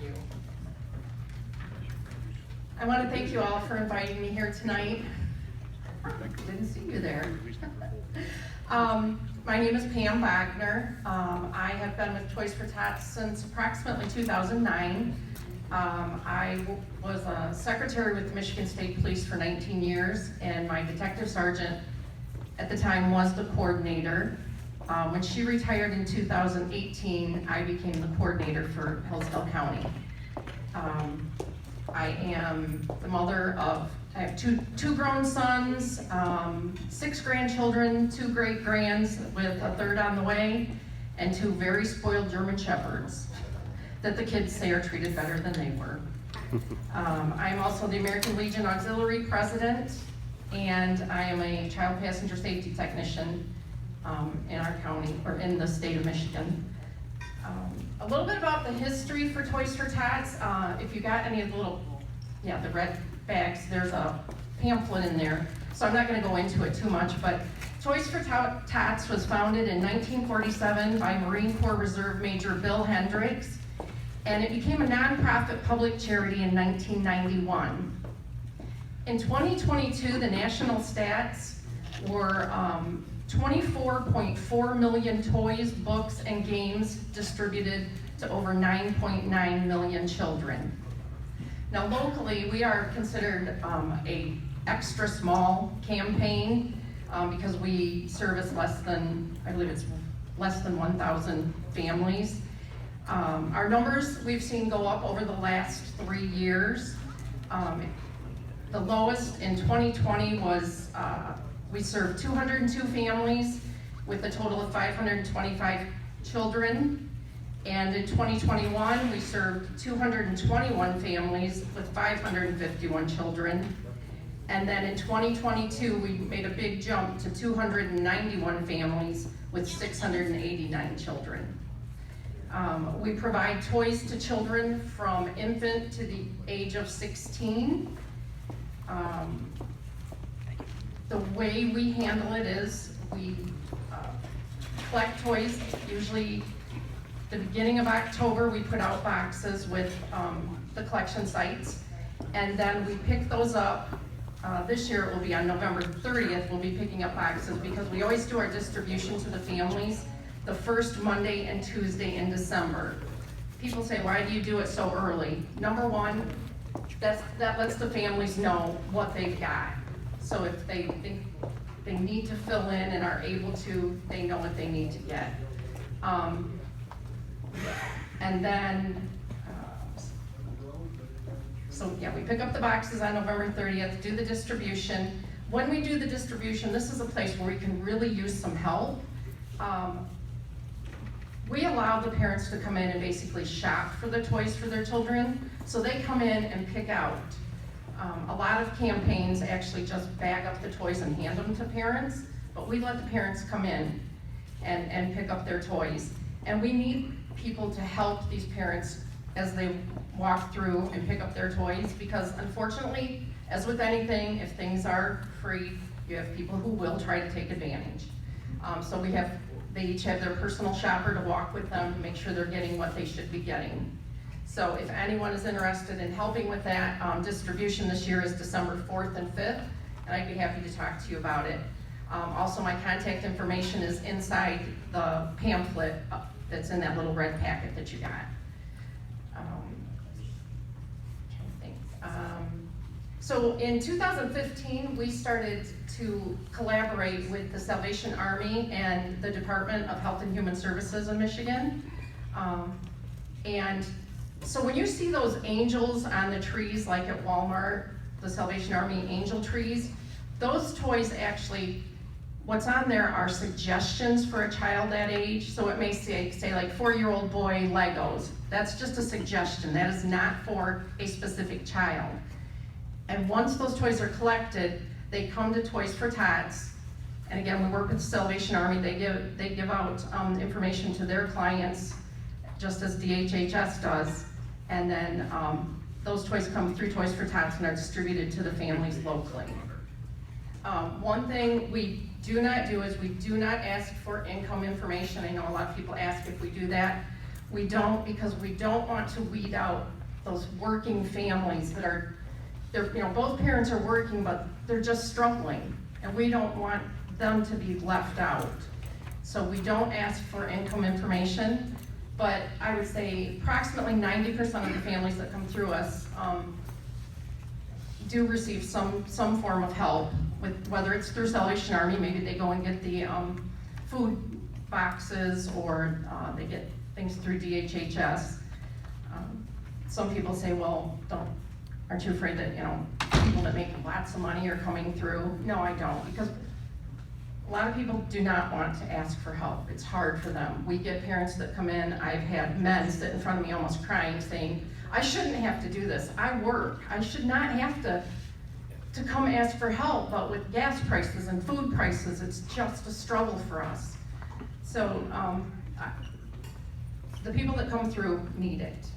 you. I want to thank you all for inviting me here tonight. Didn't see you there. My name is Pam Bognar. I have been with Toys for Tots since approximately 2009. I was a secretary with the Michigan State Police for 19 years, and my detective sergeant at the time was the coordinator. When she retired in 2018, I became the coordinator for Hillsdale County. I am the mother of, I have two grown sons, 6 grandchildren, 2 great-grands with a 3rd on the way, and 2 very spoiled German Shepherds that the kids say are treated better than they were. I am also the American Legion Auxiliary President, and I am a child passenger safety technician in our county, or in the state of Michigan. A little bit about the history for Toys for Tots. If you got any of the little, the red bags, there's a pamphlet in there. So I'm not gonna go into it too much, but Toys for Tots was founded in 1947 by Marine Corps Reserve Major Bill Hendricks, and it became a nonprofit public charity in 1991. In 2022, the national stats were 24.4 million toys, books, and games distributed to over 9.9 million children. Now locally, we are considered a extra small campaign because we service less than, I believe it's less than 1,000 families. Our numbers we've seen go up over the last 3 years. The lowest in 2020 was we served 202 families with a total of 525 children. And in 2021, we served 221 families with 551 children. And then in 2022, we made a big jump to 291 families with 689 children. We provide toys to children from infant to the age of 16. The way we handle it is we collect toys. Usually the beginning of October, we put out boxes with the collection sites, and then we pick those up. This year it will be on November 30th, we'll be picking up boxes because we always do our distribution to the families the first Monday and Tuesday in December. People say, why do you do it so early? Number one, that lets the families know what they've got. So if they think they need to fill in and are able to, they know what they need to get. And then, we pick up the boxes on November 30th, do the distribution. When we do the distribution, this is a place where we can really use some help. We allow the parents to come in and basically shop for the toys for their children. So they come in and pick out. A lot of campaigns actually just bag up the toys and hand them to parents, but we let the parents come in and pick up their toys. And we need people to help these parents as they walk through and pick up their toys, because unfortunately, as with anything, if things are free, you have people who will try to take advantage. So they each have their personal shopper to walk with them to make sure they're getting what they should be getting. So if anyone is interested in helping with that, distribution this year is December 4th and 5th, and I'd be happy to talk to you about it. Also, my contact information is inside the pamphlet that's in that little red packet that you got. So in 2015, we started to collaborate with the Salvation Army and the Department of Health and Human Services in Michigan. And so when you see those angels on the trees, like at Walmart, the Salvation Army angel trees, those toys actually, what's on there are suggestions for a child that age. So it may say like 4-year-old boy Legos. That's just a suggestion. That is not for a specific child. And once those toys are collected, they come to Toys for Tots. And again, we work with the Salvation Army. They give out information to their clients, just as DHHS does. And then those toys come through Toys for Tots and are distributed to the families locally. One thing we do not do is we do not ask for income information. I know a lot of people ask if we do that. We don't, because we don't want to weed out those working families that are, both parents are working, but they're just struggling, and we don't want them to be left out. So we don't ask for income information, but I would say approximately 90% of the families that come through us do receive some form of help, with whether it's through Salvation Army, maybe they go and get the food boxes, or they get things through DHHS. Some people say, well, aren't you afraid that people that make lots of money are coming through? No, I don't, because a lot of people do not want to ask for help. It's hard for them. We get parents that come in. I've had men sit in front of me almost crying, saying, I shouldn't have to do this. I work. I should not have to come ask for help, but with gas prices and food prices, it's just a struggle for us. So the people that come through need it,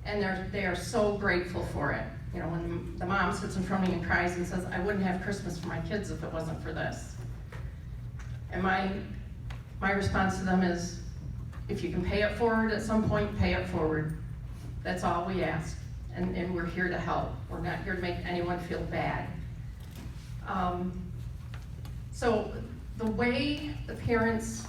and they are so grateful for it. When the mom sits in front of me and cries and says, I wouldn't have Christmas for my kids if it wasn't for this. And my response to them is, if you can pay it forward at some point, pay it forward. That's all we ask, and we're here to help. We're not here to make anyone feel bad. So the way the parents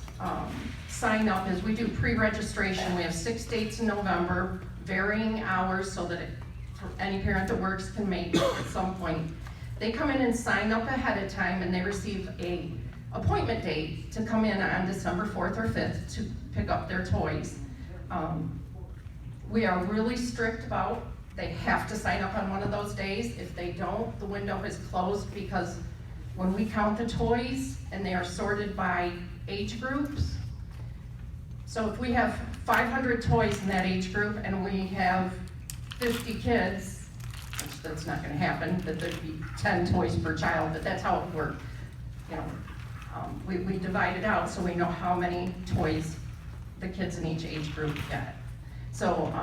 sign up is we do pre-registration. We have 6 dates in November, varying hours, so that for any parent that works can make it at some point. They come in and sign up ahead of time, and they receive a appointment date to come in on December 4th or 5th to pick up their toys. We are really strict about, they have to sign up on one of those days. If they don't, the window is closed, because when we count the toys and they are sorted by age groups, so if we have 500 toys in that age group and we have 50 kids, which that's not gonna happen, that there'd be 10 toys per child, but that's how it works. We divide it out so we know how many toys the kids in each age group get. So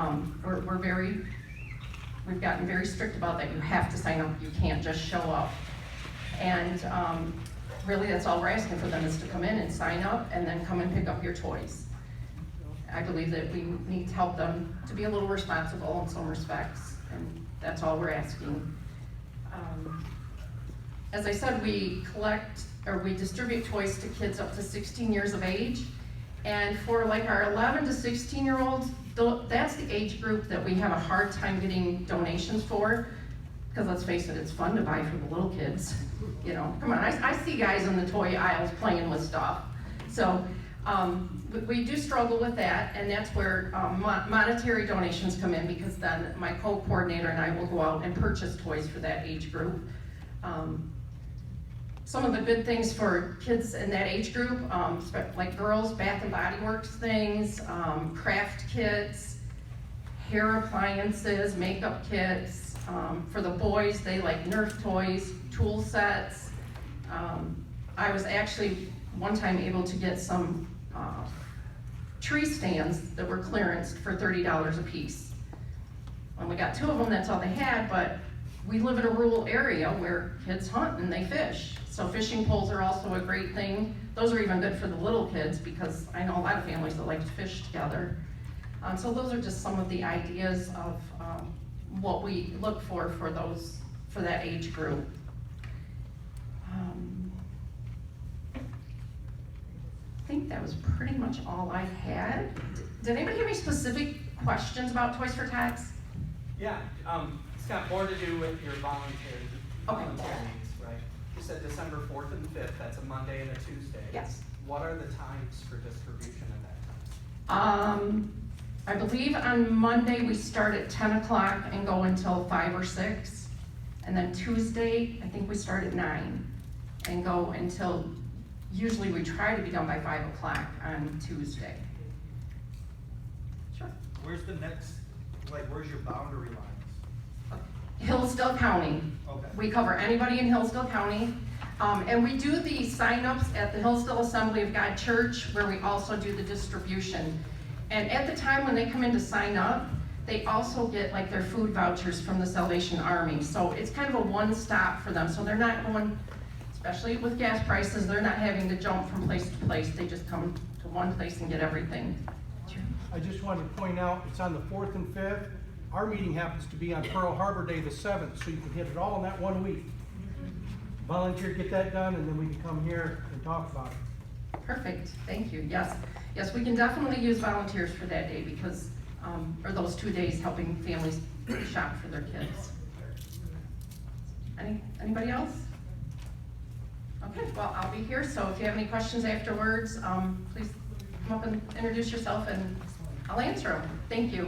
we've gotten very strict about that. You have to sign up, you can't just show up. And really that's all we're asking for them, is to come in and sign up and then come and pick up your toys. I believe that we need to help them to be a little responsible in some respects, and that's all we're asking. As I said, we distribute toys to kids up to 16 years of age. And for like our 11 to 16 year olds, that's the age group that we have a hard time getting donations for. Because let's face it, it's fun to buy for the little kids. Come on, I see guys in the toy aisles playing with stuff. So we do struggle with that, and that's where monetary donations come in, because then my co-coordinator and I will go out and purchase toys for that age group. Some of the good things for kids in that age group, like girls, Bath and Body Works things, craft kits, hair appliances, makeup kits. For the boys, they like Nerf toys, tool sets. I was actually one time able to get some tree stands that were clearanced for $30 a piece. When we got 2 of them, that's all they had, but we live in a rural area where kids hunt and they fish. So fishing poles are also a great thing. Those are even good for the little kids, because I know a lot of families that like to fish together. So those are just some of the ideas of what we look for that age group. I think that was pretty much all I had. Did anybody have any specific questions about Toys for Tots? Yeah, it's got more to do with your volunteer needs, right? You said December 4th and 5th, that's a Monday and a Tuesday. Yes. What are the times for distribution at that time? I believe on Monday we start at 10 o'clock and go until 5 or 6. And then Tuesday, I think we start at 9 and go until, usually we try to be done by 5 o'clock on Tuesday. Sure. Where's the next, where's your boundary lines? Hillsdale County. Okay. We cover anybody in Hillsdale County. And we do the sign-ups at the Hillsdale Assembly of God Church, where we also do the distribution. And at the time when they come in to sign up, they also get like their food vouchers from the Salvation Army. So it's kind of a one-stop for them. So they're not going, especially with gas prices, they're not having to jump from place to place. They just come to one place and get everything. I just wanted to point out, it's on the 4th and 5th. Our meeting happens to be on Pearl Harbor Day, the 7th, so you can hit it all in that 1 week. Volunteer to get that done, and then we can come here and talk about it. Perfect, thank you, yes. Yes, we can definitely use volunteers for that day because, or those 2 days helping families shop for their kids. Anybody else? Okay, well, I'll be here, so if you have any questions afterwards, please come up and introduce yourself and I'll answer them. Thank you.